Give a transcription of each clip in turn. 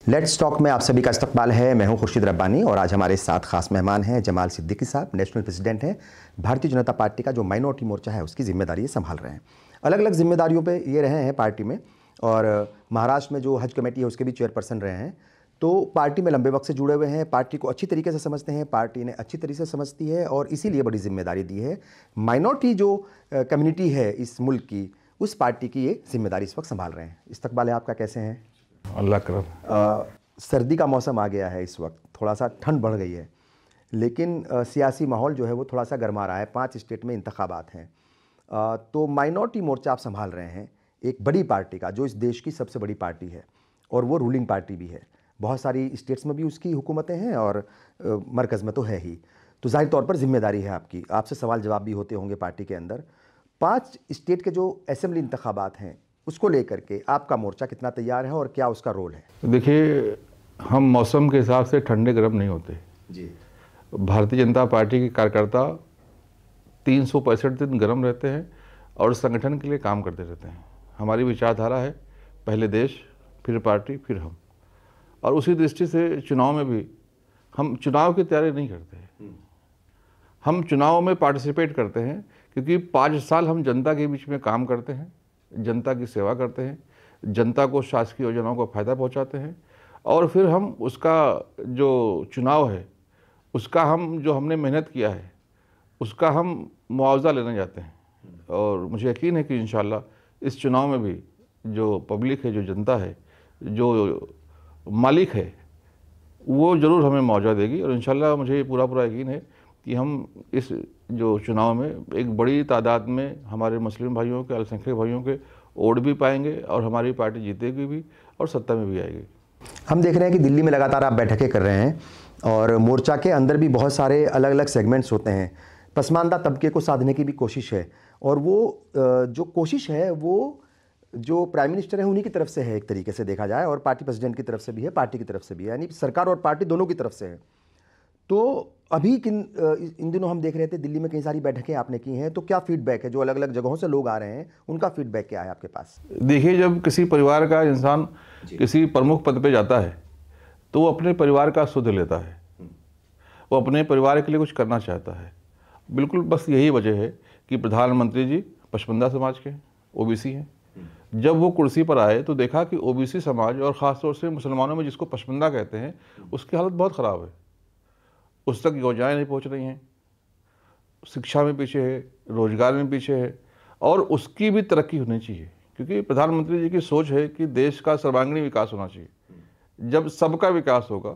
Let's talk में आप सभी का इस्तकबाल है। मैं हूं खुर्शीद रब्बानी और आज हमारे साथ खास मेहमान हैं जमाल सिद्दीकी साहब, नेशनल प्रेसिडेंट हैं भारतीय जनता पार्टी का। जो माइनॉरिटी मोर्चा है उसकी जिम्मेदारी संभाल रहे हैं। अलग अलग जिम्मेदारियों पे ये रहे हैं पार्टी में, और महाराष्ट्र में जो हज कमेटी है उसके भी चेयरपर्सन रहे हैं। तो पार्टी में लंबे वक्त से जुड़े हुए हैं, पार्टी को अच्छी तरीके से समझते हैं, पार्टी ने अच्छी तरीके से समझती है और इसीलिए बड़ी जिम्मेदारी दी है। माइनॉरिटी जो कम्युनिटी है इस मुल्क की, उस पार्टी की ये जिम्मेदारी इस वक्त संभाल रहे हैं। इस्तकबाल है आपका, कैसे हैं? अल्लाह करम। सर्दी का मौसम आ गया है, इस वक्त थोड़ा सा ठंड बढ़ गई है, लेकिन सियासी माहौल जो है वो थोड़ा सा गर्मा रहा है। 5 स्टेट में इंतखाबात हैं, तो माइनॉरिटी मोर्चा आप संभाल रहे हैं एक बड़ी पार्टी का, जो इस देश की सबसे बड़ी पार्टी है और वो रूलिंग पार्टी भी है। बहुत सारी स्टेट्स में भी उसकी हुकूमतें हैं और मरकज़ में तो है ही। तो जाहिर तौर पर जिम्मेदारी है आपकी, आपसे सवाल जवाब भी होते होंगे पार्टी के अंदर। 5 स्टेट के जो असेंबली इंतखाबात हैं उसको लेकर के आपका मोर्चा कितना तैयार है और क्या उसका रोल है? देखिए, हम मौसम के हिसाब से ठंडे गर्म नहीं होते जी। भारतीय जनता पार्टी के कार्यकर्ता 365 दिन गर्म रहते हैं और संगठन के लिए काम करते रहते हैं। हमारी विचारधारा है पहले देश, फिर पार्टी, फिर हम। और उसी दृष्टि से चुनाव में भी हम चुनाव की तैयारी नहीं करते हैं, हम चुनाव में पार्टिसिपेट करते हैं, क्योंकि 5 साल हम जनता के बीच में काम करते हैं, जनता की सेवा करते हैं, जनता को शासकीय योजनाओं का फ़ायदा पहुंचाते हैं और फिर हम उसका जो चुनाव है उसका हम जो हमने मेहनत किया है उसका हम मुआवजा लेने जाते हैं। और मुझे यकीन है कि इंशाल्लाह इस चुनाव में भी जो पब्लिक है, जो जनता है, जो मालिक है, वो ज़रूर हमें मुआवजा देगी। और इंशाल्लाह मुझे पूरा यकीन है कि हम इस जो चुनाव में एक बड़ी तादाद में हमारे मुस्लिम भाइयों के, अल्पसंख्यक भाइयों के वोट भी पाएंगे और हमारी पार्टी जीतेगी भी और सत्ता में भी आएगी। हम देख रहे हैं कि दिल्ली में लगातार आप बैठकें कर रहे हैं और मोर्चा के अंदर भी बहुत सारे अलग अलग सेगमेंट्स होते हैं। पसमानदा तबके को साधने की भी कोशिश है और वो जो कोशिश है वो जो प्राइम मिनिस्टर है उन्हीं की तरफ से है, एक तरीके से देखा जाए, और पार्टी प्रेसिडेंट की तरफ से भी है, पार्टी की तरफ से भी है, यानी सरकार और पार्टी दोनों की तरफ से है। तो अभी इन दिनों हम देख रहे थे दिल्ली में कई सारी बैठकें आपने की हैं, तो क्या फीडबैक है? जो अलग अलग जगहों से लोग आ रहे हैं उनका फीडबैक क्या है आपके पास? देखिए, जब किसी परिवार का इंसान किसी प्रमुख पद पे जाता है तो वो अपने परिवार का सुध लेता है, वो अपने परिवार के लिए कुछ करना चाहता है। बिल्कुल बस यही वजह है कि प्रधानमंत्री जी पशमंदा समाज के ओबीसी हैं। जब वो कुर्सी पर आए तो देखा कि ओबीसी समाज और ख़ासतौर से मुसलमानों में जिसको पशमंदा कहते हैं उसकी हालत बहुत ख़राब है। उस तक योजनाएं नहीं पहुंच रही हैं, शिक्षा में पीछे है, रोजगार में पीछे है और उसकी भी तरक्की होनी चाहिए, क्योंकि प्रधानमंत्री जी की सोच है कि देश का सर्वांगीण विकास होना चाहिए। जब सबका विकास होगा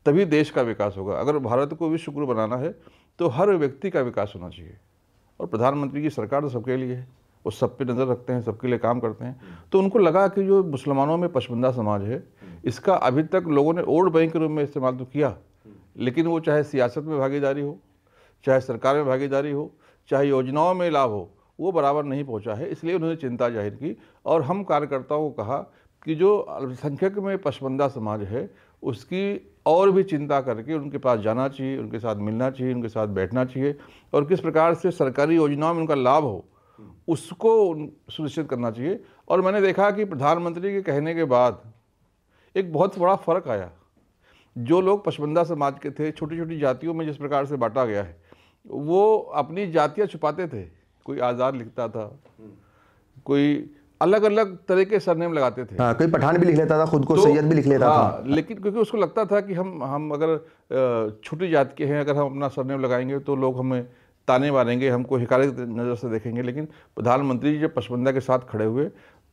तभी देश का विकास होगा। अगर भारत को विश्व गुरु बनाना है तो हर व्यक्ति का विकास होना चाहिए। और प्रधानमंत्री की सरकार तो सबके लिए है, वो सब पे नज़र रखते हैं, सबके लिए काम करते हैं। तो उनको लगा कि जो मुसलमानों में पशमंदा समाज है इसका अभी तक लोगों ने वोट बैंक के रूप में इस्तेमाल तो किया, लेकिन वो चाहे सियासत में भागीदारी हो, चाहे सरकार में भागीदारी हो, चाहे योजनाओं में लाभ हो, वो बराबर नहीं पहुंचा है। इसलिए उन्होंने चिंता जाहिर की और हम कार्यकर्ताओं को कहा कि जो अल्पसंख्यक में पशमंदा समाज है उसकी और भी चिंता करके उनके पास जाना चाहिए, उनके साथ मिलना चाहिए, उनके साथ बैठना चाहिए और किस प्रकार से सरकारी योजनाओं में उनका लाभ हो उसको सुनिश्चित करना चाहिए। और मैंने देखा कि प्रधानमंत्री के कहने के बाद एक बहुत बड़ा फ़र्क आया। जो लोग पशमंदा समाज के थे, छोटी छोटी जातियों में जिस प्रकार से बांटा गया है, वो अपनी जातियां छुपाते थे। कोई आज़ाद लिखता था, कोई अलग अलग तरह के सरनेम लगाते थे। हाँ, कोई पठान भी लिख लेता था, खुद को सैयद भी लिख लेता था। लेकिन क्योंकि उसको लगता था कि हम अगर छोटी जाति के हैं, अगर हम अपना सरनेम लगाएंगे तो लोग हमें ताने मारेंगे, हमको हिकारत नज़र से देखेंगे। लेकिन प्रधानमंत्री जी जब पशमंदा के साथ खड़े हुए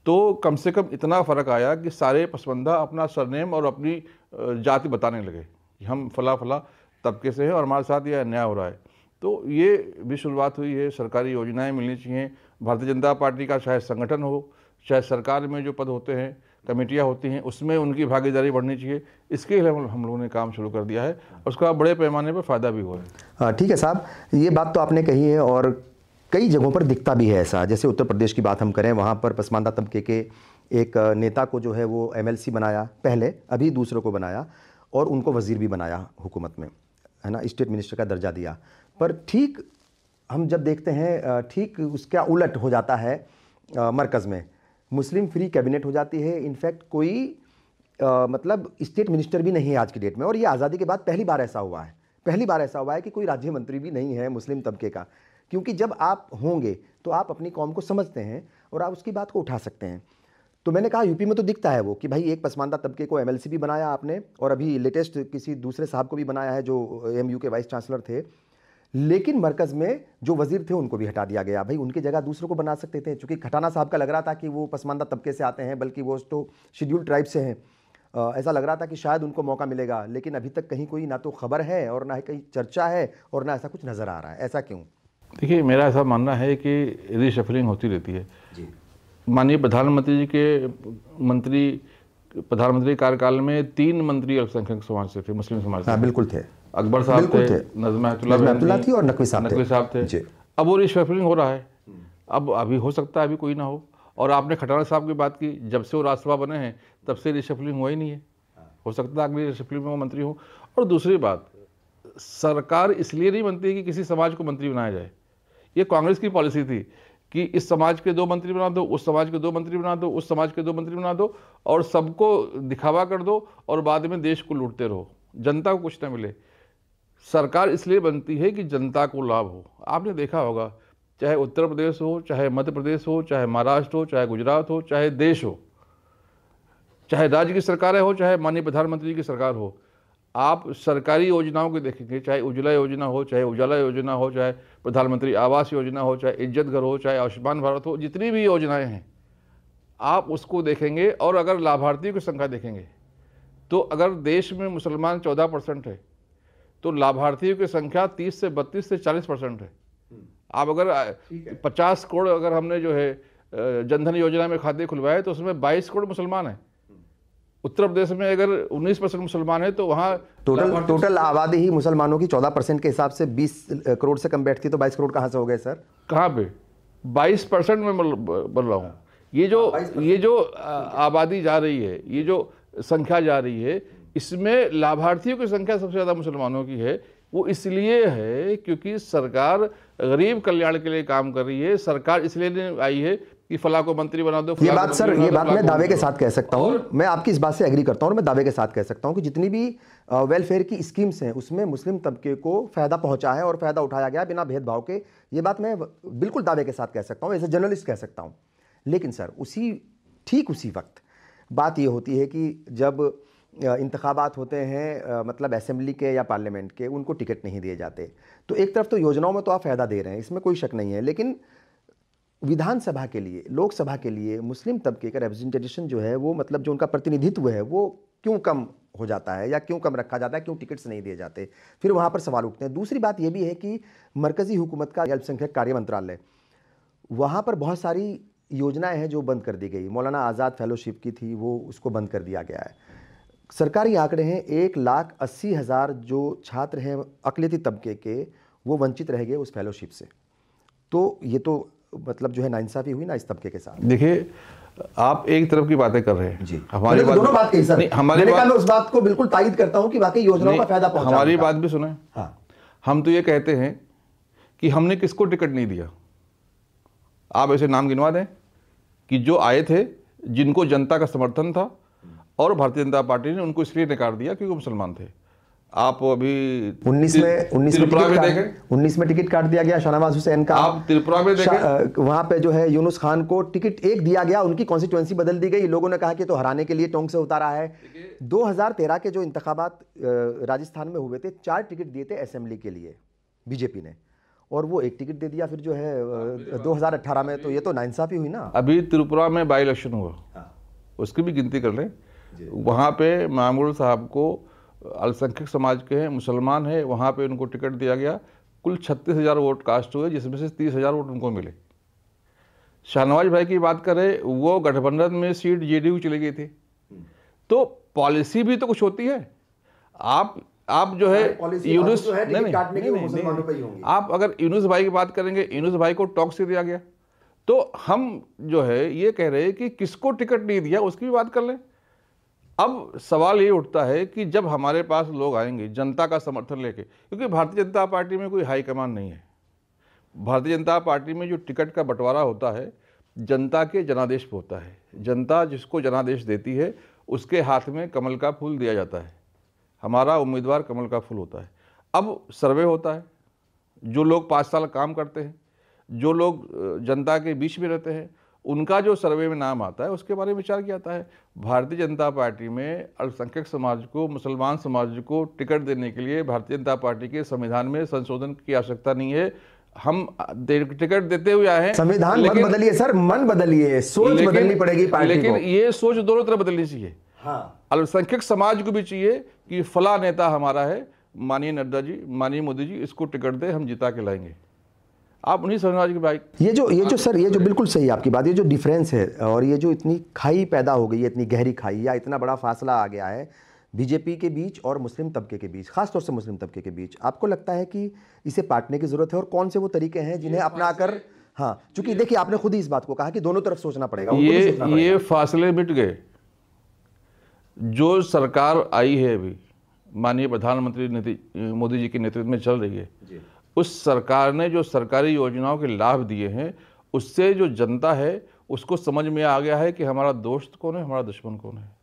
तो कम से कम इतना फ़र्क आया कि सारे पसमंदा अपना सरनेम और अपनी जाति बताने लगे कि हम फला फला तबके से हैं और हमारे साथ ये अन्याय हो रहा है। तो ये भी शुरुआत हुई है। सरकारी योजनाएं मिलनी चाहिए। भारतीय जनता पार्टी का चाहे संगठन हो, चाहे सरकार में जो पद होते हैं, कमेटियां होती हैं, उसमें उनकी भागीदारी बढ़नी चाहिए। इसके लिए हम लोगों ने काम शुरू कर दिया है और उसका बड़े पैमाने पर फ़ायदा भी हो रहा है। हाँ, ठीक है साहब, ये बात तो आपने कही है और कई जगहों पर दिखता भी है ऐसा। जैसे उत्तर प्रदेश की बात हम करें, वहाँ पर पसमानदा तबके के एक नेता को जो है वो एमएलसी बनाया पहले, अभी दूसरों को बनाया और उनको वज़ीर भी बनाया हुकूमत में, है ना, स्टेट मिनिस्टर का दर्जा दिया। पर ठीक हम जब देखते हैं ठीक उसका उलट हो जाता है। मरकज़ में मुस्लिम फ्री कैबिनेट हो जाती है। इनफैक्ट कोई मतलब स्टेट मिनिस्टर भी नहीं है आज की डेट में, और ये आज़ादी के बाद पहली बार ऐसा हुआ है, पहली बार ऐसा हुआ है कि कोई राज्य मंत्री भी नहीं है मुस्लिम तबके का। क्योंकि जब आप होंगे तो आप अपनी कौम को समझते हैं और आप उसकी बात को उठा सकते हैं। तो मैंने कहा यूपी में तो दिखता है वो कि भाई एक पसमानदा तबके को एमएलसी भी बनाया आपने, और अभी लेटेस्ट किसी दूसरे साहब को भी बनाया है जो एमयू के वाइस चांसलर थे, लेकिन मरकज़ में जो वजीर थे उनको भी हटा दिया गया। भाई उनकी जगह दूसरों को बना सकते थे, चूँकि खटाना साहब का लग रहा था कि वो पसमानदा तबके से आते हैं, बल्कि वो तो शेड्यूल ट्राइब से हैं। ऐसा लग रहा था कि शायद उनको मौका मिलेगा, लेकिन अभी तक कहीं कोई ना तो खबर है और ना ही कहीं चर्चा है और ना ऐसा कुछ नज़र आ रहा है। ऐसा क्यों? देखिए, मेरा ऐसा मानना है कि रीशफलिंग होती रहती है जी। माननीय प्रधानमंत्री जी के प्रधानमंत्री कार्यकाल में 3 मंत्री अल्पसंख्यक समाज से थे, मुस्लिम समाज से। हाँ, बिल्कुल थे। अकबर साहब थे, नज़मा थी और नकवी साहब थे। अब वो रीशफलिंग हो रहा है। अब अभी हो सकता है अभी कोई ना हो। और आपने खटाना साहब की बात की, जब से वो राज्यसभा बने हैं तब से रीशफलिंग हुआ ही नहीं है। हो सकता है अगली रीशफलिंग में वो मंत्री हो। और दूसरी बात, सरकार इसलिए नहीं बनती कि किसी समाज को मंत्री बनाया जाए। ये कांग्रेस की पॉलिसी थी कि इस समाज के 2 मंत्री बना दो, उस समाज के 2 मंत्री बना दो, उस समाज के 2 मंत्री बना दो, और सबको दिखावा कर दो और बाद में देश को लूटते रहो, जनता को कुछ ना मिले। सरकार इसलिए बनती है कि जनता को लाभ हो। आपने देखा होगा, चाहे उत्तर प्रदेश हो, चाहे मध्य प्रदेश हो, चाहे महाराष्ट्र हो, चाहे गुजरात हो, चाहे देश हो, चाहे राज्य की सरकारें हो, चाहे माननीय प्रधानमंत्री की सरकार हो, आप सरकारी योजनाओं को देखेंगे, चाहे उज्ज्वला योजना हो, चाहे उजाला योजना हो, चाहे प्रधानमंत्री आवास योजना हो, चाहे इज्जत घर हो, चाहे आयुष्मान भारत हो, जितनी भी योजनाएं हैं आप उसको देखेंगे। और अगर लाभार्थियों की संख्या देखेंगे तो अगर देश में मुसलमान 14% है तो लाभार्थियों की संख्या 30 से 32 से 40% है। आप अगर 50 करोड़ अगर हमने जो है जनधन योजना में खाते खुलवाए तो उसमें 22 करोड़ मुसलमान हैं। उत्तर प्रदेश में अगर 19% मुसलमान है तो वहाँ टोटल आबादी ही मुसलमानों की 14% के हिसाब से 20 करोड़ से कम बैठती, तो 22 करोड़ कहाँ से हो गए सर? कहाँ पे 22% में बोल रहा हूँ। ये जो आबादी जा रही है, ये जो संख्या जा रही है, इसमें लाभार्थियों की संख्या सबसे ज़्यादा मुसलमानों की है। वो इसलिए है क्योंकि सरकार गरीब कल्याण के लिए काम कर रही है। सरकार इसलिए नहीं आई है कि फला को मंत्री बना दो। ये बात मैं दावे के साथ कह सकता हूँ, मैं आपकी इस बात से एग्री करता हूँ और मैं दावे के साथ कह सकता हूँ कि जितनी भी वेलफेयर की स्कीम्स हैं उसमें मुस्लिम तबके को फ़ायदा पहुँचा है और फ़ायदा उठाया गया बिना भेदभाव के। ये बात मैं बिल्कुल दावे के साथ कह सकता हूँ, एज ए जर्नलिस्ट कह सकता हूँ। लेकिन सर ठीक उसी वक्त बात ये होती है कि जब इंतखाबात होते हैं, मतलब असेंबली के या पार्लियामेंट के, उनको टिकट नहीं दिए जाते। तो एक तरफ तो योजनाओं में तो आप फ़ायदा दे रहे हैं, इसमें कोई शक नहीं है, लेकिन विधानसभा के लिए, लोकसभा के लिए मुस्लिम तबके का रिप्रेजेंटेशन जो है वो, मतलब जो उनका प्रतिनिधित्व है वो क्यों कम हो जाता है या क्यों कम रखा जाता है, क्यों टिकट्स नहीं दिए जाते? फिर वहाँ पर सवाल उठते हैं। दूसरी बात ये भी है कि मरकज़ी हुकूमत का अल्पसंख्यक कार्य मंत्रालय, वहाँ पर बहुत सारी योजनाएं हैं जो बंद कर दी गई। मौलाना आज़ाद फेलोशिप की थी, वो उसको बंद कर दिया गया है। सरकारी आंकड़े हैं 1,80,000 जो छात्र हैं अक़लियती तबके के, वो वंचित रह गए उस फेलोशिप से। तो ये तो मतलब जो है नाइंसाफ़ी हुई ना इस तबके के साथ। देखिए, आप एक तरफ की बातें कर रहे हैं जी, हमारी बात दोनों बात कही सर। हमारी बात, मैं उस बात को बिल्कुल तायद करता हूं कि वाकई योजनाओं का फायदा पहुंचा। हमारी बात भी सुने। हाँ, हम तो ये कहते हैं कि हमने किसको टिकट नहीं दिया। आप ऐसे नाम गिनवा दें कि जो आए थे, जिनको जनता का समर्थन था और भारतीय जनता पार्टी ने उनको इसलिए नकार दिया क्योंकि मुसलमान थे। आप अभी 19 में टिकट काट दिया गया शाहनवाज हुसैन का। आप त्रिपुरा में देखें, वहां पे जो है यूनुस खान को टिकट एक दिया गया, उनकी कॉन्स्टिट्यूएंसी बदल दी गई। लोगों ने कहा कि तो हराने के लिए टोंक से उतारा है। 2013 के जो इंतखाबात राजस्थान में हुए थे, 4 टिकट दिए थे असेंबली के लिए बीजेपी ने, और वो एक टिकट दे दिया फिर जो है 2018 में। तो ये तो नाइंसाफी हुई ना। अभी त्रिपुरा में बाई इलेक्शन हुआ, उसकी भी गिनती कर लें। वहाँ पे मामूल साहब को अल्पसंख्यक समाज के हैं, मुसलमान है, वहाँ पे उनको टिकट दिया गया। कुल 36,000 वोट कास्ट हुए, जिसमें से 30,000 वोट उनको मिले। शाहनवाज भाई की बात करें, वो गठबंधन में सीट जेडीयू चली गई थी। तो पॉलिसी भी तो कुछ होती है। आप जो है यूनुस, नहीं, आप अगर यूनुस भाई की बात करेंगे, यूनुस भाई को टॉक से दिया गया। तो हम जो है ये कह रहे हैं कि किसको टिकट नहीं दिया उसकी भी बात कर लें। अब सवाल ये उठता है कि जब हमारे पास लोग आएंगे जनता का समर्थन लेके, क्योंकि भारतीय जनता पार्टी में कोई हाईकमान नहीं है। भारतीय जनता पार्टी में जो टिकट का बंटवारा होता है जनता के जनादेश पे होता है। जनता जिसको जनादेश देती है उसके हाथ में कमल का फूल दिया जाता है। हमारा उम्मीदवार कमल का फूल होता है। अब सर्वे होता है, जो लोग 5 साल काम करते हैं, जो लोग जनता के बीच में रहते हैं, उनका जो सर्वे में नाम आता है उसके बारे में विचार किया जाता है। भारतीय जनता पार्टी में अल्पसंख्यक समाज को, मुसलमान समाज को टिकट देने के लिए भारतीय जनता पार्टी के संविधान में संशोधन की आवश्यकता नहीं है। हम टिकट देते हुए आए हैं। संविधान मत बदलिए सर, मन बदलिए, सोच बदलनी पड़ेगी पार्टी को। लेकिन ये सोच दोनों तरफ बदलनी चाहिए। हाँ, अल्पसंख्यक समाज को भी चाहिए कि फला नेता हमारा है, माननीय नड्डा जी, माननीय मोदी जी, इसको टिकट दे, हम जिता के लाएंगे। आप उन्हीं समाज के भाई, ये जो सर, ये जो बिल्कुल सही आपकी बात, ये जो डिफरेंस है और ये जो इतनी खाई पैदा हो गई है, इतनी गहरी खाई, या इतना बड़ा फासला आ गया है बीजेपी के बीच और मुस्लिम तबके के बीच, खासतौर से मुस्लिम तबके के बीच, आपको लगता है कि इसे पाटने की जरूरत है? और कौन से वो तरीके हैं जिन्हें अपनाकर, हाँ, चूंकि देखिए आपने खुद ही इस बात को कहा कि दोनों तरफ सोचना पड़ेगा, ये फासले मिट गए। जो सरकार आई है अभी, माननीय प्रधानमंत्री मोदी जी के नेतृत्व में चल रही है, उस सरकार ने जो सरकारी योजनाओं के लाभ दिए हैं, उससे जो जनता है उसको समझ में आ गया है कि हमारा दोस्त कौन है, हमारा दुश्मन कौन है।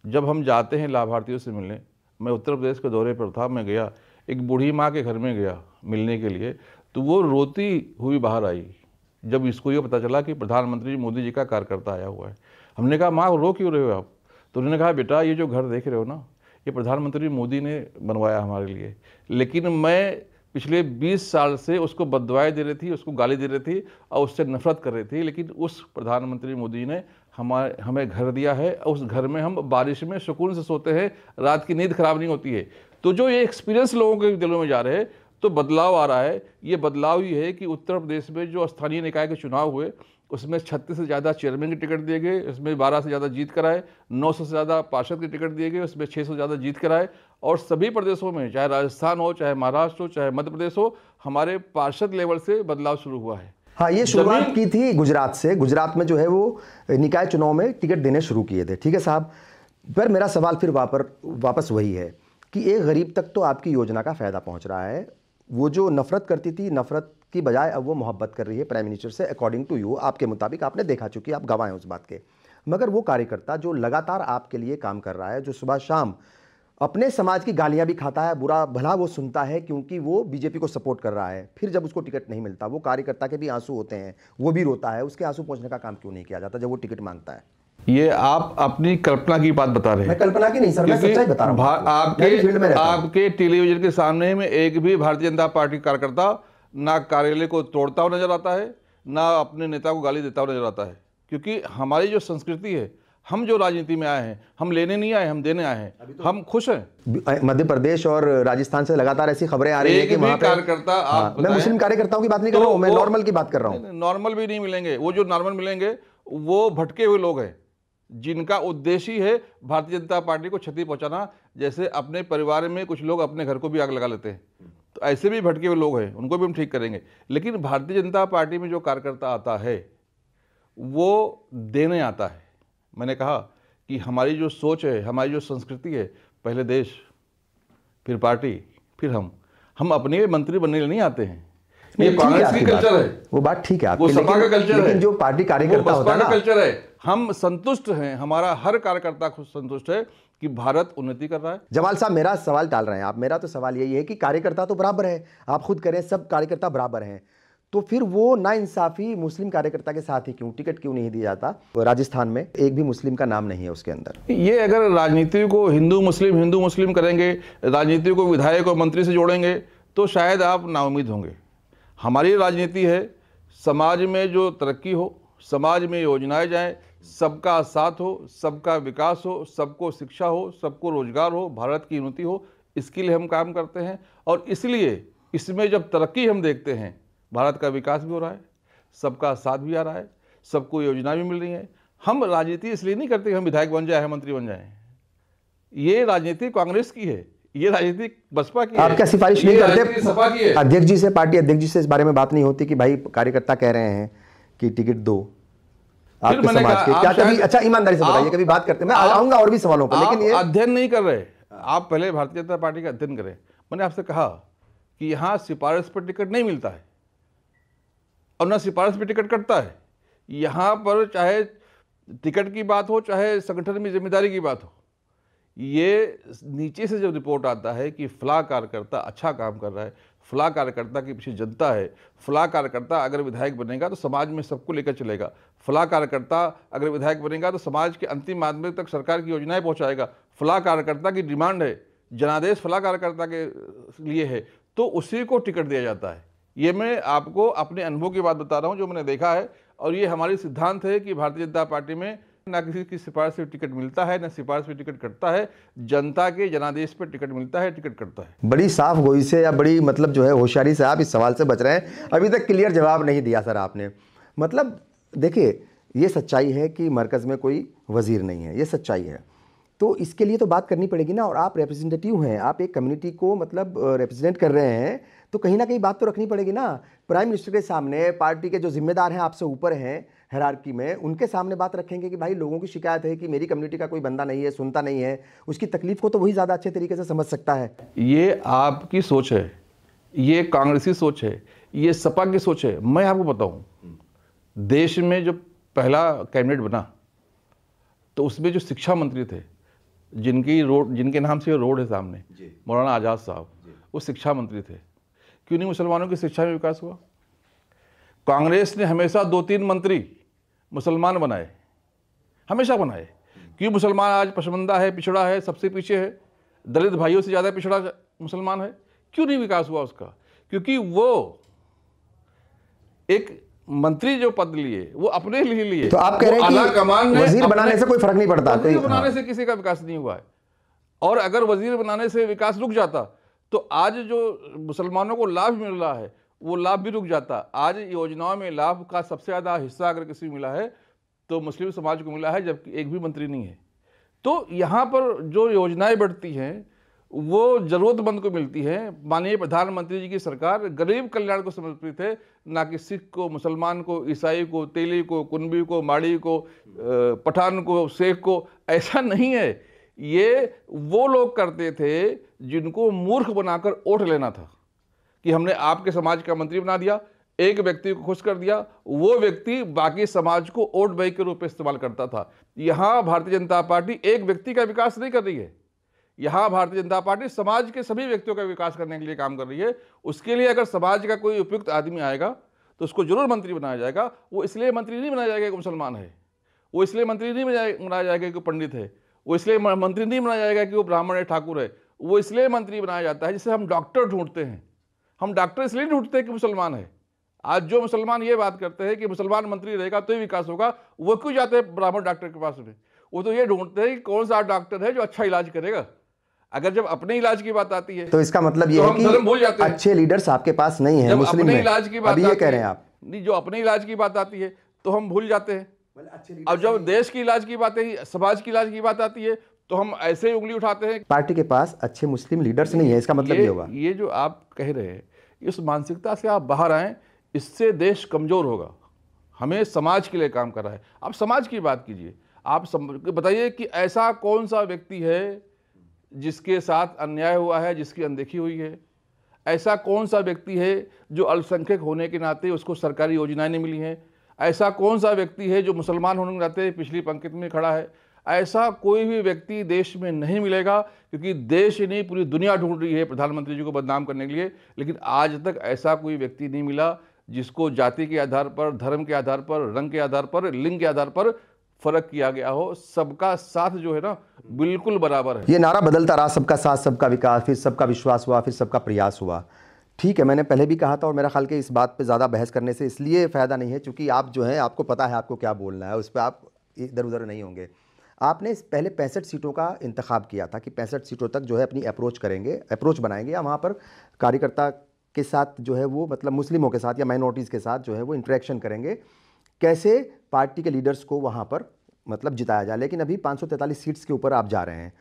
जब हम जाते हैं लाभार्थियों से मिलने, मैं उत्तर प्रदेश के दौरे पर था, मैं गया, एक बूढ़ी माँ के घर में गया मिलने के लिए, तो वो रोती हुई बाहर आई जब इसको ये पता चला कि प्रधानमंत्री मोदी जी का कार्यकर्ता आया हुआ है। हमने कहा, माँ रो क्यों रहे हो आप? तो उन्होंने कहा, बेटा ये जो घर देख रहे हो ना, ये प्रधानमंत्री मोदी ने बनवाया हमारे लिए, लेकिन मैं पिछले 20 साल से उसको बददुआएं दे रही थी, उसको गाली दे रही थी और उससे नफरत कर रही थी, लेकिन उस प्रधानमंत्री मोदी ने हमें घर दिया है। उस घर में हम बारिश में सुकून से सोते हैं, रात की नींद खराब नहीं होती है। तो जो ये एक्सपीरियंस लोगों के दिलों में जा रहे हैं, तो बदलाव आ रहा है। ये बदलाव ही है कि उत्तर प्रदेश में जो स्थानीय निकाय के चुनाव हुए, उसमें 36 से ज़्यादा चेयरमैन के टिकट दिए गए, उसमें 12 से ज़्यादा जीत कराए, 900 से ज़्यादा पार्षद के टिकट दिए गए, उसमें 600 से ज़्यादा जीत कराए। और सभी प्रदेशों में, चाहे राजस्थान हो, चाहे महाराष्ट्र हो, चाहे मध्य प्रदेश हो, हमारे पार्षद लेवल से बदलाव शुरू हुआ है। हाँ, ये शुरुआत की थी गुजरात से। गुजरात में जो है वो निकाय चुनाव में टिकट देने शुरू किए थे, ठीक है साहब। पर मेरा सवाल फिर वापस वही है कि एक गरीब तक तो आपकी योजना का फ़ायदा पहुंच रहा है। वो जो नफ़रत करती थी, नफ़रत की बजाय अब वो मोहब्बत कर रही है प्राइम मिनिस्टर से, अकॉर्डिंग टू यू, आपके मुताबिक, आपने देखा, चूँकि आप गवाह हैं उस बात के। मगर वो कार्यकर्ता जो लगातार आपके लिए काम कर रहा है, जो सुबह शाम अपने समाज की गालियां भी खाता है, बुरा भला वो सुनता है क्योंकि वो बीजेपी को सपोर्ट कर रहा है, फिर जब उसको टिकट नहीं मिलता, वो कार्यकर्ता के भी आंसू होते हैं, वो भी रोता है, उसके आंसू पोंछने का काम क्यों नहीं किया जाता जब वो टिकट मांगता है? ये आप अपनी कल्पना की बात बता रहे हैं। मैं कल्पना की नहीं सर, मैं सच्चाई बता रहा हूं। आपके टेलीविजन के सामने में एक भी भारतीय जनता पार्टी कार्यकर्ता ना कार्यालय को तोड़ता हुआ नजर आता है, ना अपने नेता को गाली देता हुआ नजर आता है। क्योंकि हमारी जो संस्कृति है, हम जो राजनीति में आए हैं, हम लेने नहीं आए, हम देने आए हैं। तो हम खुश हैं। मध्य प्रदेश और राजस्थान से लगातार ऐसी खबरें आ रही है कि वहां पे कार्यकर्ता, मैं मुस्लिम कार्यकर्ताओं की बात नहीं कर रहा हूं, मैं नॉर्मल की बात कर रहा हूं। नॉर्मल भी नहीं मिलेंगे। वो जो नॉर्मल मिलेंगे वो भटके हुए लोग हैं, जिनका उद्देश्य ही है भारतीय जनता पार्टी को क्षति पहुंचाना। जैसे अपने परिवार में कुछ लोग अपने घर को भी आग लगा लेते हैं, तो ऐसे भी भटके हुए लोग हैं, उनको भी हम ठीक करेंगे। लेकिन भारतीय जनता पार्टी में जो कार्यकर्ता आता है वो देने आता है। मैंने कहा कि हमारी जो सोच है, हमारी जो संस्कृति है, पहले देश, फिर पार्टी, फिर हम अपने मंत्री बनने नहीं आते हैं। ये कांग्रेस की कल्चर है, वो बात ठीक है, वो सपा का कल्चर है, लेकिन जो पार्टी कार्यकर्ता होता है ना, कल्चर है। हम संतुष्ट हैं, हमारा हर कार्यकर्ता खुद संतुष्ट है कि भारत उन्नति कर रहा है। जमाल साहब, मेरा सवाल टाल रहे हैं आप। मेरा तो सवाल यही है कि कार्यकर्ता तो बराबर है, आप खुद करें, सब कार्यकर्ता बराबर हैं, तो फिर वो नाइंसाफी मुस्लिम कार्यकर्ता के साथ ही क्यों? टिकट क्यों नहीं दिया जाता? राजस्थान में एक भी मुस्लिम का नाम नहीं है उसके अंदर। ये अगर राजनीति को हिंदू मुस्लिम करेंगे, राजनीति को विधायक और मंत्री से जोड़ेंगे, तो शायद आप नाउम्मीद होंगे। हमारी राजनीति है समाज में जो तरक्की हो, समाज में योजनाएं जाएं, सबका साथ हो, सबका विकास हो, सबको शिक्षा हो, सबको रोजगार हो, भारत की उन्नति हो, इसके लिए हम काम करते हैं। और इसलिए इसमें जब तरक्की हम देखते हैं, भारत का विकास भी हो रहा है, सबका साथ भी आ रहा है, सबको योजना भी मिल रही है। हम राजनीति इसलिए नहीं करते कि हम विधायक बन जाए, मंत्री बन जाए। ये राजनीति कांग्रेस की है, ये राजनीति बसपा की है। आप क्या सिफारिश नहीं करते सपा की है? अध्यक्ष जी से, पार्टी अध्यक्ष जी से इस बारे में बात नहीं होती कि भाई कार्यकर्ता कह रहे हैं कि टिकट दो आपके समाज के? क्या कभी, अच्छा ईमानदारी से बताइए, कभी बात करते हैं? मैं आऊंगा और भी सवालों पर, लेकिन ये अध्ययन नहीं कर रहे। आप पहले भारतीय जनता पार्टी का अध्ययन करें। मैंने आपसे कहा कि यहाँ सिफारिश पर टिकट नहीं मिलता है और ना सिफारिश पर टिकट कटता है। यहाँ पर चाहे टिकट की बात हो चाहे संगठन में जिम्मेदारी की बात हो, ये नीचे से जब रिपोर्ट आता है कि फला कार्यकर्ता अच्छा काम कर रहा है, फला कार्यकर्ता के पीछे जनता है, फला कार्यकर्ता अगर विधायक बनेगा तो समाज में सबको लेकर चलेगा, फला कार्यकर्ता अगर विधायक बनेगा तो समाज के अंतिम आदमी तक सरकार की योजनाएं पहुंचाएगा, फला कार्यकर्ता की डिमांड है, जनादेश फला कार्यकर्ता के लिए है, तो उसी को टिकट दिया जाता है। ये मैं आपको अपने अनुभव की बात बता रहा हूँ जो मैंने देखा है, और ये हमारी सिद्धांत है कि भारतीय जनता पार्टी में ना किसी की सिफारिश से टिकट मिलता है, ना सिफारिश पे टिकट कटता है, जनता के जनादेश पे टिकट मिलता है, टिकट कटता है। बड़ी साफ गोई से या बड़ी मतलब जो है होशियारी से आप इस सवाल से बच रहे हैं। अभी तक क्लियर जवाब नहीं दिया सर आपने। मतलब देखिए, ये सच्चाई है कि मरकज़ में कोई वज़ीर नहीं है, ये सच्चाई है, तो इसके लिए तो बात करनी पड़ेगी ना। और आप रिप्रेजेंटेटिव हैं, आप एक कम्युनिटी को मतलब रिप्रेजेंट कर रहे हैं, तो कहीं ना कहीं बात तो रखनी पड़ेगी ना। प्राइम मिनिस्टर के सामने, पार्टी के जो जिम्मेदार हैं आपसे ऊपर हैं हायरार्की में, उनके सामने बात रखेंगे कि भाई लोगों की शिकायत है कि मेरी कम्युनिटी का कोई बंदा नहीं है, सुनता नहीं है, उसकी तकलीफ को तो वही ज़्यादा अच्छे तरीके से समझ सकता है। ये आपकी सोच है, ये कांग्रेसी सोच है, ये सपा की सोच है। मैं आपको बताऊं, देश में जो पहला कैबिनेट बना तो उसमें जो शिक्षा मंत्री थे, जिनके नाम से रोड है सामने, मौलाना आज़ाद साहब, वो शिक्षा मंत्री थे। क्यों नहीं मुसलमानों की शिक्षा में विकास हुआ? कांग्रेस ने हमेशा 2-3 मंत्री मुसलमान बनाए, हमेशा बनाए। क्यों मुसलमान आज पसमंदा है, पिछड़ा है, सबसे पीछे है, दलित भाइयों से ज़्यादा पिछड़ा मुसलमान है? क्यों नहीं विकास हुआ उसका? क्योंकि वो एक मंत्री जो पद लिए वो अपने लिए लिए। तो आप कह रहे हैं कि वजीर बनाने से कोई फर्क नहीं पड़ता? वजीर बनाने से किसी का विकास नहीं हुआ है। और अगर वजीर बनाने से विकास रुक जाता तो आज जो मुसलमानों को लाभ मिल रहा है वो लाभ भी रुक जाता। आज योजनाओं में लाभ का सबसे ज़्यादा हिस्सा अगर किसी को मिला है तो मुस्लिम समाज को मिला है, जबकि एक भी मंत्री नहीं है। तो यहाँ पर जो योजनाएं बढ़ती हैं वो ज़रूरतमंद को मिलती है। माननीय प्रधानमंत्री जी की सरकार गरीब कल्याण को समर्पित है, ना कि सिख को, मुसलमान को, ईसाई को, तेली को, कुनबी को, माड़ी को, पठान को, शेख को, ऐसा नहीं है। ये वो लोग करते थे जिनको मूर्ख बनाकर वोट लेना था कि हमने आपके समाज का मंत्री बना दिया, एक व्यक्ति को खुश कर दिया, वो व्यक्ति बाकी समाज को वोट बैंक के रूप में इस्तेमाल करता था। यहाँ भारतीय जनता पार्टी एक व्यक्ति का विकास नहीं कर रही है, यहाँ भारतीय जनता पार्टी समाज के सभी व्यक्तियों का विकास करने के लिए काम कर रही है। उसके लिए अगर समाज का कोई उपयुक्त आदमी आएगा तो उसको जरूर मंत्री बनाया जाएगा। वो इसलिए मंत्री नहीं बनाया जाएगा कि मुसलमान है, वो इसलिए मंत्री नहीं बनाया जाएगा कि पंडित है, वो इसलिए मंत्री नहीं बनाया जाएगा कि वो ब्राह्मण है, ठाकुर है। वो इसलिए मंत्री बनाया जाता है, जिसे हम डॉक्टर ढूंढते हैं। हम डॉक्टर इसलिए ढूंढते हैं कि मुसलमान है। आज जो मुसलमान ये बात करते हैं कि मुसलमान मंत्री रहेगा तो ही विकास होगा, वो क्यों जाते हैं ब्राह्मण डॉक्टर के पास में? वो तो ये ढूंढते हैं कि कौन सा डॉक्टर है जो अच्छा इलाज करेगा। अगर जब अपने इलाज की बात आती है तो इसका मतलब ये है कि अच्छे लीडर्स आपके पास नहीं है मुस्लिम में। इलाज की बात ये कह रहे हैं आप? नहीं, जो अपने इलाज की बात आती है तो हम भूल जाते हैं। अब जब देश की इलाज की बात है, समाज की इलाज की बात आती है तो हम ऐसे ही उंगली उठाते हैं। पार्टी के पास अच्छे मुस्लिम लीडर्स नहीं है, इसका मतलब ये होगा? ये जो आप कह रहे हैं, इस मानसिकता से आप बाहर आएं, इससे देश कमजोर होगा। हमें समाज के लिए काम कर रहा है। आप समाज की बात कीजिए, आप बताइए कि ऐसा कौन सा व्यक्ति है जिसके साथ अन्याय हुआ है, जिसकी अनदेखी हुई है? ऐसा कौन सा व्यक्ति है जो अल्पसंख्यक होने के नाते उसको सरकारी योजनाएं नहीं मिली हैं? ऐसा कौन सा व्यक्ति है जो मुसलमान होने के नाते पिछली पंक्ति में खड़ा है? ऐसा कोई भी व्यक्ति देश में नहीं मिलेगा, क्योंकि देश ही नहीं पूरी दुनिया ढूंढ रही है प्रधानमंत्री जी को बदनाम करने के लिए। लेकिन आज तक ऐसा कोई व्यक्ति नहीं मिला जिसको जाति के आधार पर, धर्म के आधार पर, रंग के आधार पर, लिंग के आधार पर फर्क किया गया हो। सबका साथ जो है ना बिल्कुल बराबर है। ये नारा बदलता रहा, सबका साथ सबका विकास, फिर सबका विश्वास हुआ, फिर सबका प्रयास हुआ। ठीक है, मैंने पहले भी कहा था, और मेरा ख्याल कि इस बात पे ज़्यादा बहस करने से इसलिए फ़ायदा नहीं है क्योंकि आप जो हैं, आपको पता है आपको क्या बोलना है, उस पर आप इधर उधर नहीं होंगे। आपने पहले 65 सीटों का इंतखाब किया था कि 65 सीटों तक जो है अपनी अप्रोच बनाएंगे, या वहाँ पर कार्यकर्ता के साथ जो है वो मतलब मुस्लिमों के साथ या माइनॉरिटीज़ के साथ जो है वो इंटरेक्शन करेंगे, कैसे पार्टी के लीडर्स को वहाँ पर मतलब जिताया जाए। लेकिन अभी 543 सीट्स के ऊपर आप जा रहे हैं,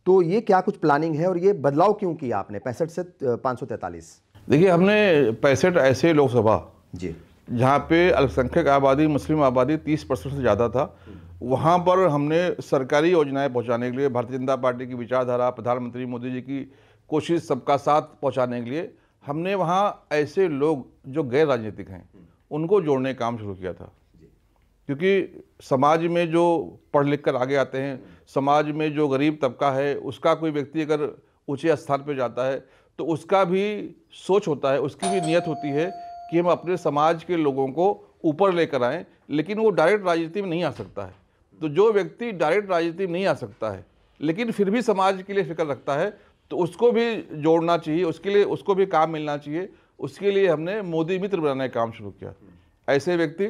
तो ये क्या कुछ प्लानिंग है और ये बदलाव क्यों किया आपने 65 से 543? देखिए, हमने 65 ऐसे लोकसभा जी जहाँ पे अल्पसंख्यक आबादी, मुस्लिम आबादी 30% से ज़्यादा था, वहाँ पर हमने सरकारी योजनाएं पहुँचाने के लिए, भारतीय जनता पार्टी की विचारधारा, प्रधानमंत्री मोदी जी की कोशिश, सबका साथ पहुँचाने के लिए हमने वहाँ ऐसे लोग जो गैर राजनीतिक हैं उनको जोड़ने का काम शुरू किया था। क्योंकि समाज में जो पढ़ लिख कर आगे आते हैं, समाज में जो गरीब तबका है, उसका कोई व्यक्ति अगर ऊंचे स्थान पर जाता है तो उसका भी सोच होता है, उसकी भी नीयत होती है कि हम अपने समाज के लोगों को ऊपर लेकर आएँ, लेकिन वो डायरेक्ट राजनीति में नहीं आ सकता है। तो जो व्यक्ति डायरेक्ट राजनीति में नहीं आ सकता है लेकिन फिर भी समाज के लिए फिक्र रखता है, तो उसको भी जोड़ना चाहिए, उसके लिए उसको भी काम मिलना चाहिए। उसके लिए हमने मोदी मित्र बनाने का काम शुरू किया। ऐसे व्यक्ति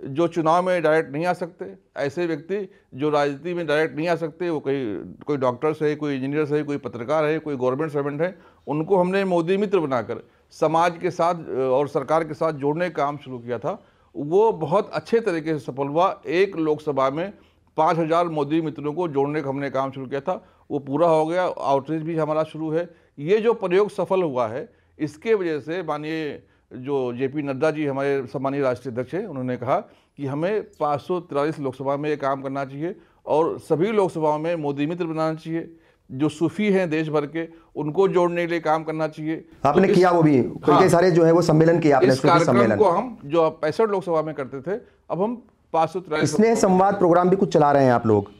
जो चुनाव में डायरेक्ट नहीं आ सकते, ऐसे व्यक्ति जो राजनीति में डायरेक्ट नहीं आ सकते, वो कोई डॉक्टर्स है, कोई इंजीनियर्स है, कोई पत्रकार है, कोई गवर्नमेंट सर्वेंट है, उनको हमने मोदी मित्र बनाकर समाज के साथ और सरकार के साथ जोड़ने का काम शुरू किया था। वो बहुत अच्छे तरीके से सफल हुआ। एक लोकसभा में 5000 मोदी मित्रों को जोड़ने का हमने काम शुरू किया था, वो पूरा हो गया। आउटरीच भी हमारा शुरू है। ये जो प्रयोग सफल हुआ है, इसके वजह से माननीय जो जेपी नड्डा जी हमारे सम्मानीय राष्ट्रीय अध्यक्ष हैं, उन्होंने कहा कि हमें 543 लोकसभा में ये काम करना चाहिए और सभी लोकसभाओं में मोदी मित्र बनाना चाहिए। जो सूफी हैं देश भर के, उनको जोड़ने के लिए काम करना चाहिए। आपने तो किया वो भी, कई सारे जो है वो सम्मेलन किया आपने। इस कार्यक्रम को हम जो 65 लोकसभा में करते थे, अब हम 543 स्नेह संवाद प्रोग्राम भी कुछ चला रहे हैं आप लोग,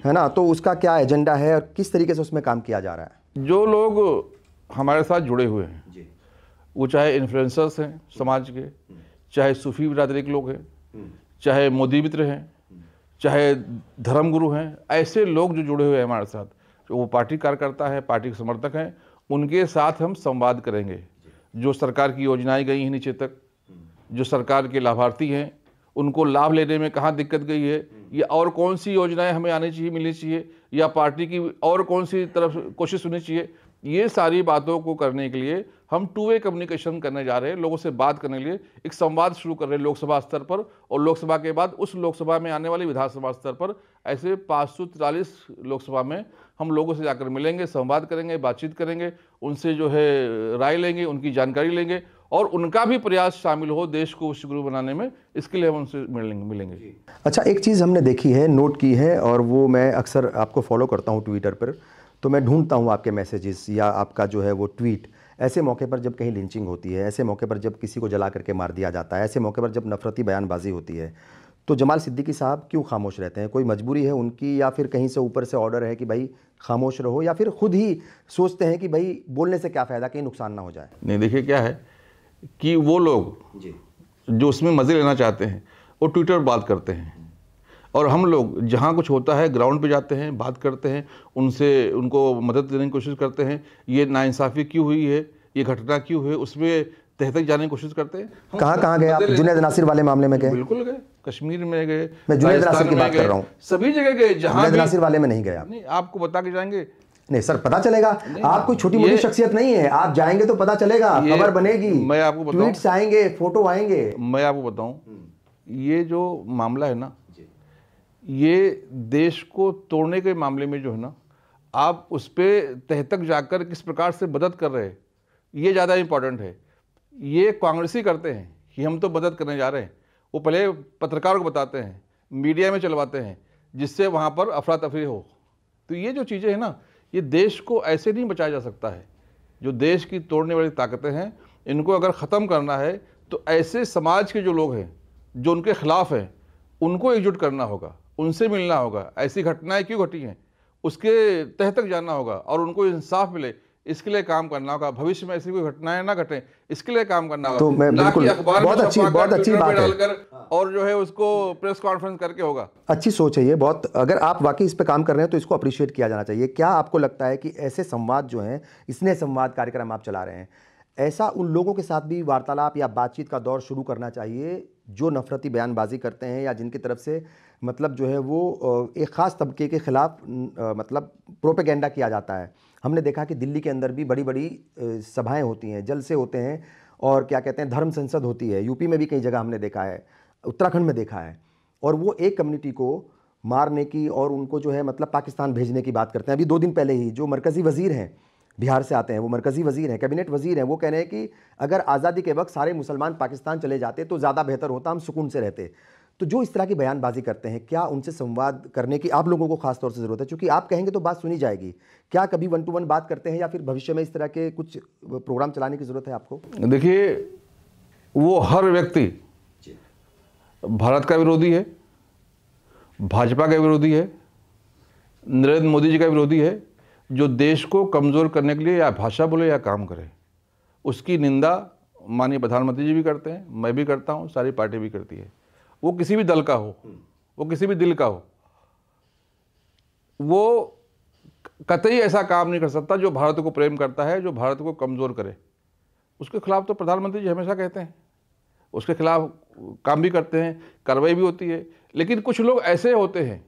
है ना? तो उसका क्या एजेंडा है और किस तरीके से उसमें काम किया जा रहा है? जो लोग हमारे साथ जुड़े हुए हैं, वो चाहे इन्फ्लुएंसर्स हैं समाज के, चाहे सूफी बिरादरी के लोग हैं, चाहे मोदी मित्र हैं, चाहे धर्मगुरु हैं, ऐसे लोग जो जुड़े हुए हैं हमारे साथ, जो वो पार्टी कार्यकर्ता है, पार्टी के समर्थक हैं, उनके साथ हम संवाद करेंगे। जो सरकार की योजनाएं गई हैं नीचे तक, जो सरकार के लाभार्थी हैं, उनको लाभ लेने में कहाँ दिक्कत गई है, या और कौन सी योजनाएं हमें आनी चाहिए, मिलनी चाहिए, या पार्टी की और कौन सी तरफ कोशिश होनी चाहिए, ये सारी बातों को करने के लिए हम टू वे कम्युनिकेशन करने जा रहे हैं। लोगों से बात करने के लिए एक संवाद शुरू कर रहे हैं लोकसभा स्तर पर, और लोकसभा के बाद उस लोकसभा में आने वाली विधानसभा स्तर पर, ऐसे 543 लोकसभा में हम लोगों से जाकर मिलेंगे, संवाद करेंगे, बातचीत करेंगे, उनसे जो है राय लेंगे, उनकी जानकारी लेंगे, और उनका भी प्रयास शामिल हो देश को विश्वगुरु बनाने में, इसके लिए हम उनसे मिलेंगे। अच्छा, एक चीज़ हमने देखी है, नोट की है, और वो मैं अक्सर आपको फॉलो करता हूँ ट्विटर पर, तो मैं ढूंढता हूँ आपके मैसेजेस या आपका जो है वो ट्वीट। ऐसे मौके पर जब कहीं लिंचिंग होती है, ऐसे मौके पर जब किसी को जला करके मार दिया जाता है, ऐसे मौके पर जब नफरती बयानबाजी होती है, तो जमाल सिद्दीकी साहब क्यों खामोश रहते हैं? कोई मजबूरी है उनकी, या फिर कहीं से ऊपर से ऑर्डर है कि भाई खामोश रहो, या फिर खुद ही सोचते हैं कि भाई बोलने से क्या फ़ायदा, कहीं नुकसान ना हो जाए? नहीं, देखिए क्या है कि वो लोग जो उसमें मज़े लेना चाहते हैं वो ट्विटर पर बात करते हैं, और हम लोग जहाँ कुछ होता है ग्राउंड पे जाते हैं, बात करते हैं, उनको मदद देने की कोशिश करते हैं। ये नाइंसाफ़ी क्यों हुई है, ये घटना क्यों हुई, उसमें तह तक जाने की कोशिश करते हैं। कहाँ गए आप? जुनैद नासिर वाले मामले में गए? बिल्कुल गए, कश्मीर में गए, मैं जुनैद नासिर की बात कर रहा हूँ, सभी जगह गए। जहाँ जुनैद नासिर वाले में नहीं गए आप? नहीं, आपको बता के जाएंगे। नहीं सर, पता चलेगा। आप कोई छोटी मोटी शख्सियत नहीं है, आप जाएंगे तो पता चलेगा, खबर बनेगी, मैं आपको बताऊं, ट्वीट्स आएंगे, फोटो आएंगे। मैं आपको बताऊं, ये जो मामला है ना, ये देश को तोड़ने के मामले में जो है ना, आप उस पर तह तक जाकर किस प्रकार से मदद कर रहे हैं, ये ज़्यादा इम्पोर्टेंट है। ये कांग्रेसी करते हैं कि हम तो मदद करने जा रहे हैं, वो पहले पत्रकारों को बताते हैं, मीडिया में चलवाते हैं, जिससे वहाँ पर अफरा तफरी हो। तो ये जो चीज़ें हैं ना, ये देश को ऐसे नहीं बचाया जा सकता है। जो देश की तोड़ने वाली ताकतें हैं, इनको अगर ख़त्म करना है तो ऐसे समाज के जो लोग हैं जो उनके खिलाफ हैं, उनको एकजुट करना होगा, उनसे मिलना होगा। ऐसी घटनाएं क्यों घटी हैं उसके तह तक जानना होगा और उनको इंसाफ मिले, इसके लिए काम करना होगा। भविष्य में ऐसी कोई घटनाएं ना घटें, इसके लिए काम करना होगा। तो मैं बिल्कुल, बहुत अच्छी बात है, और जो है उसको प्रेस कॉन्फ्रेंस करके होगा। अच्छी सोच है ये बहुत। अगर आप वाकई इस पे काम कर रहे हैं तो इसको अप्रिशिएट किया जाना चाहिए। क्या आपको लगता है कि ऐसे संवाद जो हैं, स्नेह संवाद कार्यक्रम आप चला रहे हैं, ऐसा उन लोगों के साथ भी वार्तालाप या बातचीत का दौर शुरू करना चाहिए जो नफरती बयानबाजी करते हैं, या जिनकी तरफ से मतलब जो है वो एक ख़ास तबके के ख़िलाफ़ मतलब प्रोपेगेंडा किया जाता है? हमने देखा कि दिल्ली के अंदर भी बड़ी बड़ी सभाएं होती हैं, जलसे होते हैं, और क्या कहते हैं, धर्म संसद होती है। यूपी में भी कई जगह हमने देखा है, उत्तराखंड में देखा है, और वो एक कम्युनिटी को मारने की और उनको जो है मतलब पाकिस्तान भेजने की बात करते हैं। अभी 2 दिन पहले ही जो मरकज़ी वज़ीर हैं, बिहार से आते हैं, वो मरकज़ी वज़ीर हैं, कैबिनेट वज़ीर हैं, वो कह रहे हैं कि अगर आज़ादी के वक्त सारे मुसलमान पाकिस्तान चले जाते तो ज़्यादा बेहतर होता, हम सुकून से रहते। तो जो इस तरह की बयानबाजी करते हैं, क्या उनसे संवाद करने की आप लोगों को खास तौर से ज़रूरत है? क्योंकि आप कहेंगे तो बात सुनी जाएगी। क्या कभी 1 to 1 बात करते हैं, या फिर भविष्य में इस तरह के कुछ प्रोग्राम चलाने की ज़रूरत है आपको? देखिए, वो हर व्यक्ति भारत का विरोधी है, भाजपा का विरोधी है, नरेंद्र मोदी जी का विरोधी है, जो देश को कमज़ोर करने के लिए या भाषा बोले या काम करे। उसकी निंदा माननीय प्रधानमंत्री जी भी करते हैं, मैं भी करता हूँ, सारी पार्टी भी करती है। वो किसी भी दल का हो, वो किसी भी दिल का हो, वो कतई ऐसा काम नहीं कर सकता जो भारत को प्रेम करता है, जो भारत को कमज़ोर करे। उसके खिलाफ तो प्रधानमंत्री जी हमेशा कहते हैं, उसके खिलाफ काम भी करते हैं, कार्रवाई भी होती है। लेकिन कुछ लोग ऐसे होते हैं,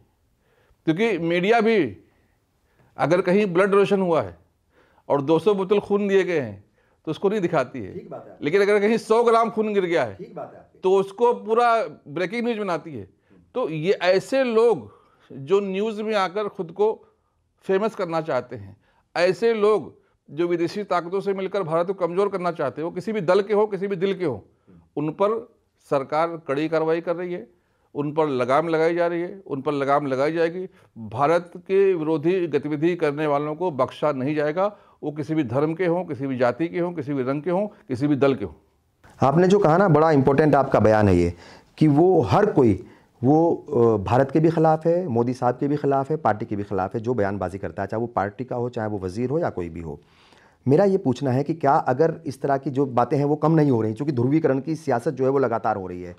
क्योंकि मीडिया भी अगर कहीं ब्लड डोनेशन हुआ है और 200 बोतल खून दिए गए हैं तो उसको नहीं दिखाती है, लेकिन अगर कहीं 100 ग्राम खून गिर गया है तो उसको पूरा ब्रेकिंग न्यूज बनाती है। तो ये ऐसे लोग जो न्यूज़ में आकर खुद को फेमस करना चाहते हैं, ऐसे लोग जो विदेशी ताकतों से मिलकर भारत को कमज़ोर करना चाहते हो, किसी भी दल के हो, किसी भी दिल के हो, उन पर सरकार कड़ी कार्रवाई कर रही है, उन पर लगाम लगाई जा रही है, उन पर लगाम लगाई जाएगी। भारत के विरोधी गतिविधि करने वालों को बख्शा नहीं जाएगा, वो किसी भी धर्म के हों, किसी भी जाति के हों, किसी भी रंग के हों, किसी भी दल के हों। आपने जो कहा ना, बड़ा इंपॉर्टेंट आपका बयान है ये, कि वो हर कोई, वो भारत के भी खिलाफ है, मोदी साहब के भी खिलाफ है, पार्टी के भी खिलाफ है, जो बयानबाजी करता है, चाहे वो पार्टी का हो, चाहे वो वजीर हो या कोई भी हो। मेरा ये पूछना है कि क्या अगर इस तरह की जो बातें हैं वो कम नहीं हो रही, क्योंकि ध्रुवीकरण की सियासत जो है वो लगातार हो रही है,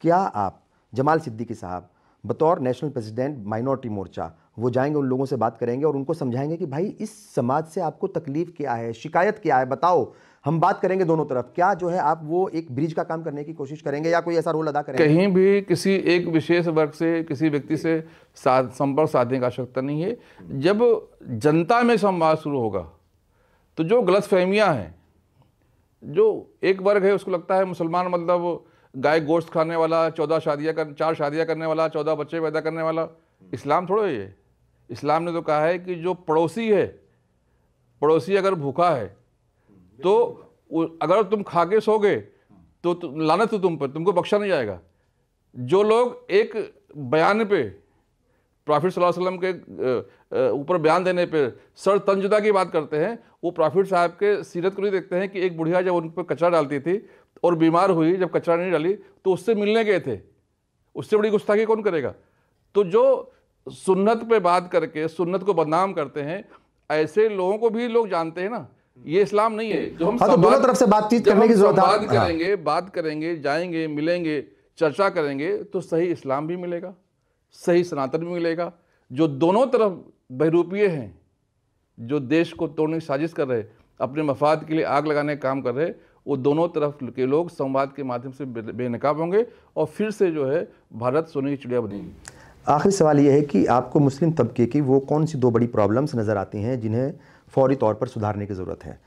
क्या आप जमाल सिद्दीकी साहब बतौर नेशनल प्रेसिडेंट माइनॉरिटी मोर्चा वो जाएंगे, उन लोगों से बात करेंगे और उनको समझाएंगे कि भाई इस समाज से आपको तकलीफ क्या है, शिकायत क्या है, बताओ, हम बात करेंगे दोनों तरफ, क्या जो है आप वो एक ब्रिज का काम करने की कोशिश करेंगे या कोई ऐसा रोल अदा करेंगे? कहीं भी किसी एक विशेष वर्ग से, किसी व्यक्ति से संपर्क साधने की आवश्यकता नहीं है। जब जनता में संवाद शुरू होगा तो जो गलतफहमियां हैं, जो एक वर्ग है उसको लगता है मुसलमान मतलब गाय गोश्त खाने वाला, 4 शादियां करने वाला, 14 बच्चे पैदा करने वाला, इस्लाम थोड़ा ये। इस्लाम ने तो कहा है कि जो पड़ोसी है, पड़ोसी अगर भूखा है तो अगर तुम खा के सोगे तो लानत तो तुम पर, तुमको बख्शा नहीं जाएगा। जो लोग एक बयान पे, प्रॉफिट सल्लल्लाहु अलैहि वसल्लम के ऊपर बयान देने पे सर तंजुदा की बात करते हैं, वो प्रॉफिट साहब के सीरत को नहीं देखते हैं कि एक बुढ़िया जब उन पर कचरा डालती थी और बीमार हुई, जब कचरा नहीं डाली तो उससे मिलने गए थे। उससे बड़ी गुस्ताखी कौन करेगा? तो जो सुन्नत पे बात करके सुन्नत को बदनाम करते हैं, ऐसे लोगों को भी लोग जानते हैं ना, ये इस्लाम नहीं है। जो हम तो दोनों तरफ से बातचीत करने की जरूरत है। बात करेंगे, जाएंगे, मिलेंगे, चर्चा करेंगे तो सही इस्लाम भी मिलेगा, सही सनातन भी मिलेगा। जो दोनों तरफ बहरूपिये हैं, जो देश को तोड़ने की साजिश कर रहे, अपने मफाद के लिए आग लगाने का काम कर रहे, वो दोनों तरफ के लोग संवाद के माध्यम से बेनकाब होंगे और फिर से जो है भारत सोने की चिड़िया बनेगी। आखिरी सवाल ये है कि आपको मुस्लिम तबके की वो कौन सी 2 बड़ी प्रॉब्लम्स नज़र आती हैं जिन्हें फौरी तौर पर सुधारने की ज़रूरत है?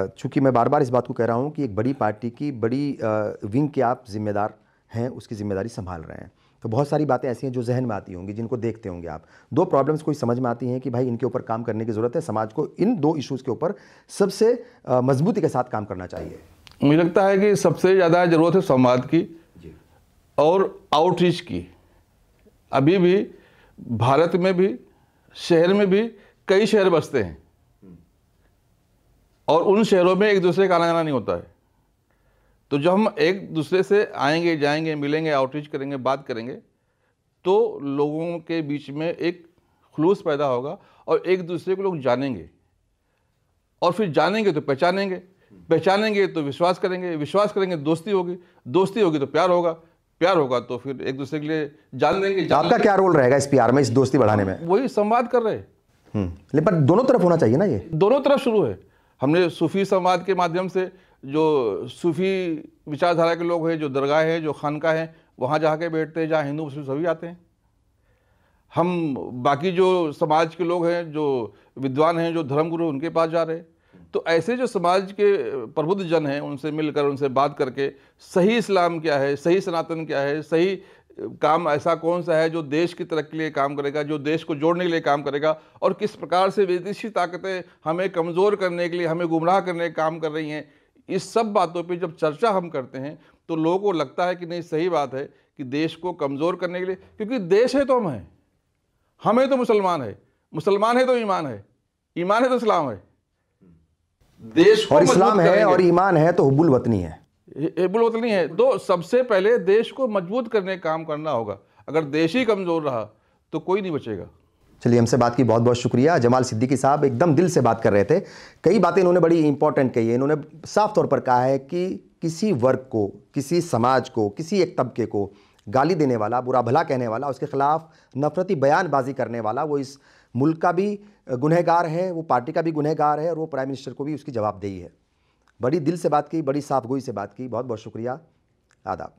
चूँकि मैं बार बार इस बात को कह रहा हूँ कि एक बड़ी पार्टी की बड़ी विंग के आप जिम्मेदार हैं, उसकी ज़िम्मेदारी संभाल रहे हैं, तो बहुत सारी बातें ऐसी हैं जो जहन में आती होंगी, जिनको देखते होंगे आप। 2 प्रॉब्लम्स कोई समझ में आती हैं कि भाई इनके ऊपर काम करने की ज़रूरत है, समाज को इन 2 इश्यूज़ के ऊपर सबसे मजबूती के साथ काम करना चाहिए। मुझे लगता है कि सबसे ज़्यादा ज़रूरत है संवाद की और आउटरीच की। अभी भी भारत में भी, शहर में भी कई शहर बसते हैं और उन शहरों में एक दूसरे का आना जाना नहीं होता है। तो जब हम एक दूसरे से आएंगे, जाएंगे, मिलेंगे, आउटरीच करेंगे, बात करेंगे, तो लोगों के बीच में एक खुलूस पैदा होगा और एक दूसरे को लोग जानेंगे, और फिर जानेंगे तो पहचानेंगे, पहचानेंगे तो विश्वास करेंगे, विश्वास करेंगे दोस्ती होगी, दोस्ती होगी तो प्यार होगा, प्यार होगा तो फिर एक दूसरे के लिए जान लेंगे। आपका क्या रोल रहेगा इस प्यार में, इस दोस्ती बढ़ाने में? वही संवाद कर रहे। लेकिन पर दोनों तरफ होना चाहिए ना, ये दोनों तरफ शुरू है। हमने सूफी संवाद के माध्यम से, जो सूफी विचारधारा के लोग हैं, जो दरगाह हैं, जो खानका हैं, वहाँ जाके बैठते हैं, जहाँ हिंदू मुस्लिम सभी आते हैं। हम बाकी जो समाज के लोग हैं, जो विद्वान हैं, जो धर्मगुरु, उनके पास जा रहे हैं। तो ऐसे जो समाज के प्रबुद्ध जन हैं, उनसे मिलकर, उनसे बात करके सही इस्लाम क्या है, सही सनातन क्या है, सही काम ऐसा कौन सा है जो देश की तरक्की के लिए काम करेगा, जो देश को जोड़ने के लिए काम करेगा, और किस प्रकार से विदेशी ताकतें हमें कमज़ोर करने के लिए, हमें गुमराह करने का काम कर रही हैं। इस सब बातों पे जब चर्चा हम करते हैं तो लोगों को लगता है कि नहीं, सही बात है कि देश को कमज़ोर करने के लिए, क्योंकि देश है तो हम है तो मुसलमान है, मुसलमान है तो ईमान है, ईमान है तो इस्लाम है। देश और इस्लाम है और ईमान है तो हुब्बुल वतनी है, हुब्बुल वतनी है। तो सबसे पहले देश को मजबूत करने का काम करना होगा। अगर देश ही कमज़ोर रहा तो कोई नहीं बचेगा। चलिए, हमसे बात की बहुत बहुत शुक्रिया। जमाल सिद्दीकी साहब एकदम दिल से बात कर रहे थे। कई बातें इन्होंने बड़ी इंपॉर्टेंट कही है। इन्होंने साफ तौर पर कहा है कि किसी वर्ग को, किसी समाज को, किसी एक तबके को गाली देने वाला, बुरा भला कहने वाला, उसके खिलाफ नफरती बयानबाजी करने वाला, वो इस मुल्क का भी गुनहगार है, वो पार्टी का भी गुनहगार है और वो प्राइम मिनिस्टर को भी उसकी जवाबदेही है। बड़ी दिल से बात की, बड़ी साफगोई से बात की। बहुत बहुत शुक्रिया। आदाब।